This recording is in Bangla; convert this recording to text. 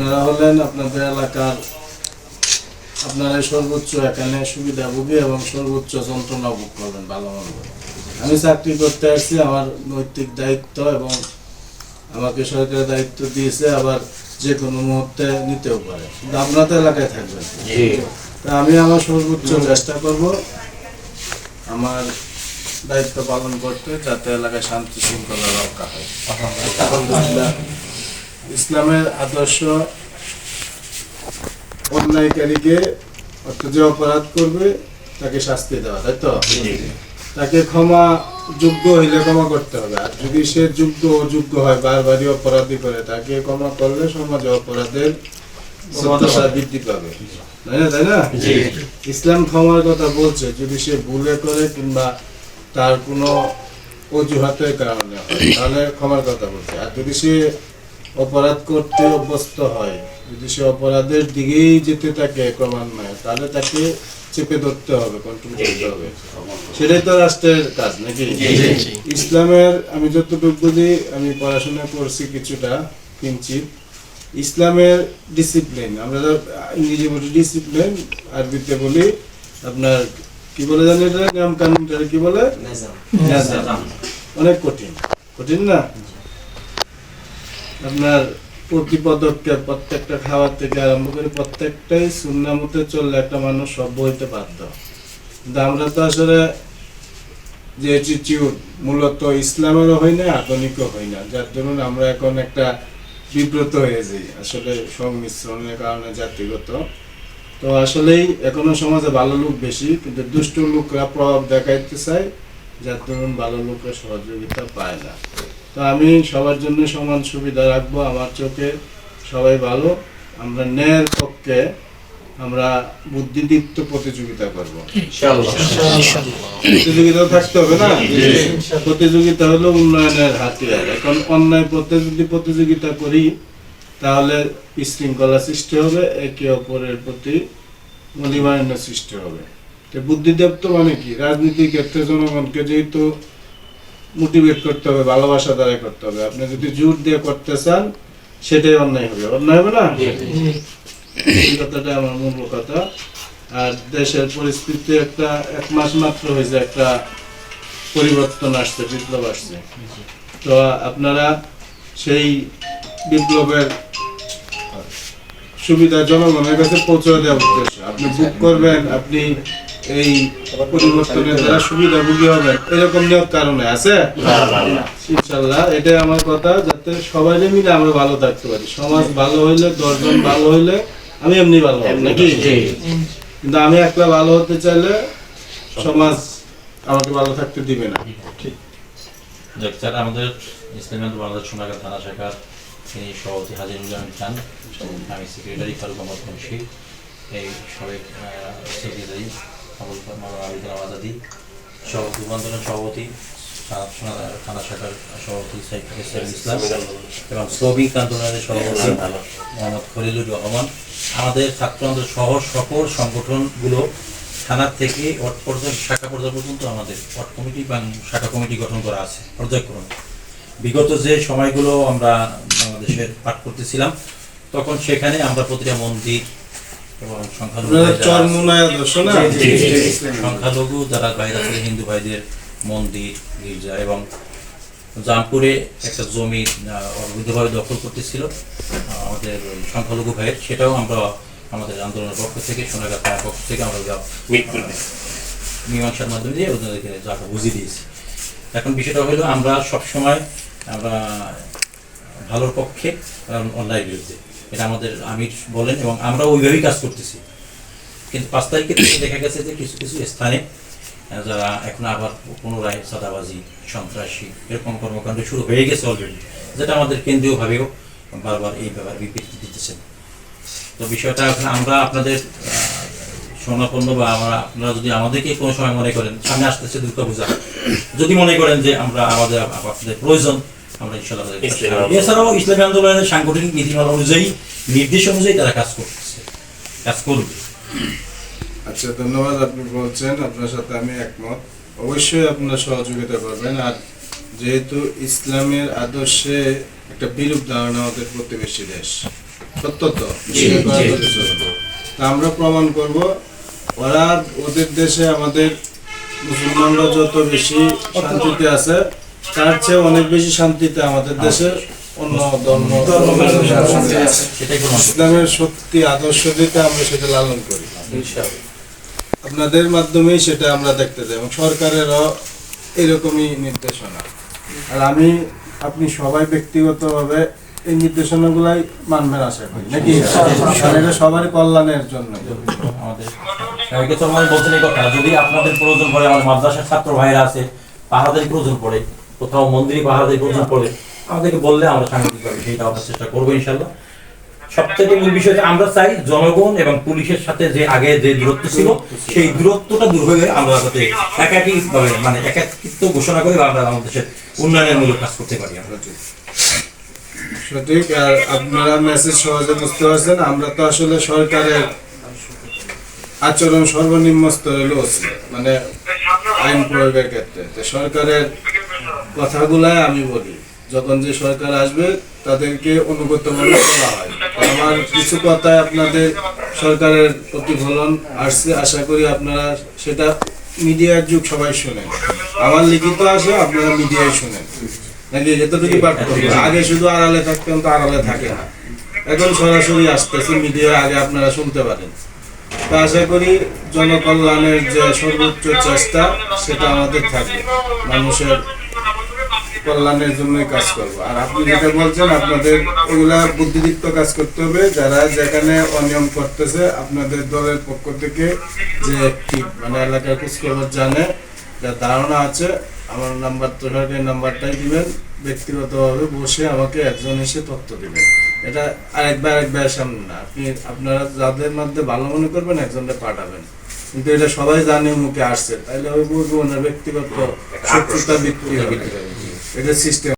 আপনারা হলেন আপনাদের এলাকার আপনারা সর্বোচ্চ এখানে সুবিধাভোগী এবং সর্বোচ্চ যন্ত্রণা ভোগ করবেন ভালো মন্দ। আমি চাকরি করতে আসছি, আমার নৈতিক দায়িত্ব এবং আমাকে সরকারের দায়িত্ব দিয়েছে, আবার যে কোনো মুহূর্তে নিতেও পারে, কিন্তু আপনারা তো এলাকায় থাকবেন। তা আমি আমার সর্বোচ্চ চেষ্টা করব আমার দায়িত্ব পালন করতে, যাতে এলাকায় শান্তি শৃঙ্খলা রক্ষা হয়। আলহামদুলিল্লাহ, ইসলামের আদর্শ অন্যায়কারীকে অর্থাৎ যে অপরাধ করবে তাকে শাস্তি দেওয়া, তাই তো? তাকে ক্ষমা যোগ্য হইলে ক্ষমা করতে হবে, আর যদি সে যোগ্য অযোগ্য হয়, বারবারই অপরাধী করে, তাকে ক্ষমা করলে সমাজে অপরাধের সত্যতা বৃদ্ধি পাবে, তাই না? ইসলাম ক্ষমার কথা বলছে যদি সে ভুলে করে কিংবা তার কোনো অজুহাতের কারণে হয়, তাহলে ক্ষমার কথা বলছে। আর যদি সে অপরাধ করতে অভ্যস্ত হয়, যদি সে অপরাধের দিকেই যেতে থাকে ক্রমান্বয়ে, তাহলে তাকে চেপে ধরতে হবে, কন্ট্রোল করতে হবে। সেটাই তো রাষ্ট্রের কাজ, নাকি? ইসলামের আমি যতটুকু বুঝি, আমি পড়াশোনা করছি কিছুটা কিঞ্চিত, ইসলামের ডিসিপ্লিন, আমরা ইংরেজি বলি ডিসিপ্লিন, আরবিতে বলি আপনার কি বলে জানি এটা, নিয়ম কানুনটা কি বলে, অনেক কঠিন, কঠিন না? আপনার প্রতি পদক্ষেপ, প্রত্যেকটা খাবার থেকে আরম্ভ করে প্রত্যেকটাই সুন্নাহ মতে চললে একটা মানুষ সভ্য হইতে বাধ্য। কিন্তু আমরা তো আসলে যে অ্যাটিটিউড মূলত ইসলামেরও হয় না, আধুনিকও হয় না, যার জন্য আমরা এখন একটা বিব্রত হয়ে যাই আসলে সংমিশ্রণের কারণে, জাতিগত। তো আসলেই এখনো সমাজে ভালো লোক বেশি, কিন্তু দুষ্ট লোকরা প্রভাব দেখাইতে চায়, যার দরুন ভালো লোকের সহযোগিতা পায় না। তো আমি সবার জন্য সমান সুবিধা রাখবো, আমার চোখে সবাই ভালো, আমরা ন্যায়ের পক্ষে আমরা বুদ্ধিদীপ্ত প্রতিযোগিতা করব। প্রতিযোগিতা থাকতে হবে না? প্রতিযোগিতা হলো উন্নয়নের হাতিয়ার। এখন অন্যায় পথে যদি প্রতিযোগিতা করি তাহলে বিশৃঙ্খলা সৃষ্টি হবে, একে অপরের প্রতি মলিমালিন্য সৃষ্টি হবে। বুদ্ধিদীপ্ত মানে কি? রাজনীতির ক্ষেত্রে জনগণকে যেহেতু মোটিভেট করতে হবে, ভালোবাসা দ্বারা করতে হবে। আপনি যদি জোর দিয়ে করতে চান সেটাই অন্যায় হবে, অন্যায় হবে না? এই কথাটা আমার মূল কথা। আর দেশের পরিস্থিতি একটা এক মাস মাত্র হয়েছে, একটা পরিবর্তন আসছে, বিপ্লব আসছে। তো আপনারা সেই বিপ্লবের সুবিধা জনগণের কাছে পৌঁছে দেওয়ার উদ্দেশ্য আপনি বুক করবেন, আপনি এই পরিবর্তনের দ্বারা সুবিধাভোগী হবেন, এরকম নিয়ত কারণে আছে ইনশাল্লাহ। এটাই আমার কথা, যাতে সবাই মিলে আমরা ভালো থাকতে পারি। সমাজ ভালো হইলে, 10 জন ভালো হইলে আমি এমনি ভালো হব, নাকি? কিন্তু আমি একলা ভালো হতে চাইলে সমাজ আমাকে ভালো থাকতে দিবে না। স্যার, আমাদের ইসলামী বাংলাদেশ সোনাগাঁ থানা শাখার তিনি সভাপতি হাজিরুল আহমেদ খান, আমি সেক্রেটারি ফারুক আহমদ মুন্সি, এই সাবেক সেক্রেটারি আবিদুল আজাদি, সভাপতি আন্দোলন সভাপতি থানা শাখার সভাপতি সাইফুল ইসলাম এবং শ্রমিক আন্দোলনের সভাপতি মোহাম্মদ খলিলুর রহমান। আমাদের ছাত্র আন্দোলন সহ সকল সংগঠনগুলো থানার থেকে ওয়ার্ড পর্যায়ে, শাখা পর্যায় পর্যন্ত আমাদের ওয়ার্ড কমিটি বা শাখা কমিটি গঠন করা আছে পর্যায়ক্রমে। বিগত যে সময়গুলো আমরা বাংলাদেশের পাঠ করতেছিলাম, তখন সেখানে আমরা প্রতিটা মন্দির এবং সংখ্যালঘু যারা বাইরে আছে হিন্দু ভাইদের মন্দির, গির্জা এবং জামপুরে একটা জমি অবৈধভাবে দখল করতেছিল আমাদের সংখ্যালঘু ভাইয়ের, সেটাও আমরা আমাদের আন্দোলনের পক্ষ থেকে, সোনাগাঁ থানার পক্ষ থেকে আমরা মীমাংসার মাধ্যমে দিয়ে ওদেরকে জায়গা বুঝিয়ে দিয়েছি। এখন বিষয়টা হলো আমরা সবসময় আমরা ভালোর পক্ষে, অন্যায়ের বিরুদ্ধে, এটা আমাদের আমির বলেন এবং আমরা ওইভাবেই কাজ করতেছি। কিন্তু 5 তারিখে দেখা গেছে যে কিছু কিছু স্থানে যারা এখন আবার পুনরায় চাঁদাবাজি, সন্ত্রাসী এরকম কর্মকাণ্ড শুরু হয়ে গেছে অলরেডি, যেটা আমাদের কেন্দ্রীয়ভাবেও বারবার এই ব্যাপারে বিবৃতি দিতেছেন। তো বিষয়টা এখন আমরা আপনাদের স্বর্ণাপন্ন বা আপনারা যদি আমাদেরকে কোনো সময় মনে করেন, সামনে আসতেছে দুর্গাপূজা, যদি মনে করেন যে আমরা আপনাদের প্রয়োজন, আমরা ইনশাআল্লাহ, এছাড়াও ইসলামী আন্দোলনের সাংগঠনিক নীতিমালা অনুযায়ী, নির্দেশ অনুযায়ী তারা কাজ করবে। আচ্ছা, ধন্যবাদ। আপনি বলছেন, আপনার সাথে আমি একমত। অবশ্যই আপনারা সহযোগিতা করবেন। আর যেহেতু ইসলামের আদর্শে একটা বিরূপ ধারণা আমাদের প্রতিবেশী দেশ, সত্য তো স্বীকার করার তো কিছু হবে না। তা আমরা প্রমাণ করব ওরা ওদের দেশে আমাদের মুসলমানরা যত বেশি শান্তিতে আছে তার চেয়ে অনেক বেশি শান্তিতে আমাদের দেশে অন্য ধর্ম আছে। সেটাই প্রমাণ করতে ইসলামের শক্তি আদর্শ দিতে আমরা সেটা লালন করি আপনাদের মাধ্যমেই সেটা আমরা দেখতে যাই এবং সরকারেরও এরকমই নির্দেশনা। আর আপনি সবাই ব্যক্তিগতভাবে এই নির্দেশনাগুলাই মানবেন আশা করি নাকি? কারণ এটা সবারই কল্যাণের জন্য। আমাদের সবাইকে তো আমাদের বলছেন এই কথা, যদি আপনাদের প্রয়োজন পড়ে, আমাদের মাদ্রাসার ছাত্র ভাইরা আছে, পাহাড়ের প্রয়োজন পড়ে, কোথাও মন্দিরে পাহাড়ের প্রয়োজন পড়ে, আমাদেরকে বললে আমরা সাংবাদিকভাবে সেইটা আমরা চেষ্টা করবো ইনশাল্লাহ। সবথেকে মূল বিষয় যে আমরা চাই জনগণ এবং পুলিশের সাথে যে আগে যে দূরত্ব ছিল সেই দূরত্বটা দূর হয়ে গেলে আমরা যাতে একাকীভাবে মানে একাকিত্ব ঘোষণা করে আমরা আমাদের দেশের উন্নয়নমূলক কাজ করতে পারি আমরা। সঠিক। আর আপনারা মেসেজ সহজে বুঝতে পারছেন, আমরা তো আসলে সরকারের আচরণ সর্বনিম্ন স্তরে রয়েছে, মানে আইন প্রয়োগের ক্ষেত্রে। তো সরকারের কথাগুলাই আমি বলি, যখন যে সরকার আসবে তাদেরকে অনুগত মনে করা হয়। আমার কিছু কথায় আপনাদের সরকারের প্রতিফলন আসছে, আশা করি আপনারা সেটা মিডিয়ার যুগ সবাই শুনেন। আমার লিখিত আসে, আপনারা মিডিয়ায় শুনেন নাকি? এতটুকু পার্থক্য। আগে শুধু আড়ালে থাকতেন, তো আড়ালে থাকে না, এখন সরাসরি আসতেছে মিডিয়া, আগে আপনারা শুনতে পারেন। তা আশা করি জনকল্যাণের যে সর্বোচ্চ চেষ্টা সেটা আমাদের থাকবে, মানুষের কল্যাণের জন্যই কাজ করব। আর আপনি যেটা বলছেন, আপনাদের এগুলা বুদ্ধিদীপ্ত কাজ করতে হবে। যারা যেখানে অনিয়ম করতেছে আপনাদের দলের পক্ষ থেকে যে অ্যাক্টিভ, মানে এলাকার খোঁজখবর জানে, যার ধারণা আছে, আমার নাম্বার তো সরকারি নাম্বারটাই দিবেন, ব্যক্তিগতভাবে বসে আমাকে একজন এসে তথ্য দিবেন। এটা আরেকবার সামনে না, আপনারা যাদের মধ্যে ভালো মনে করবেন একজনকে পাঠাবেন, কিন্তু এটা সবাই জানে মুখে আসছে, তাইলে ওই বুঝবো না ব্যক্তিগত শত্রুতা বিক্রি হবে, এটা সিস্টেম।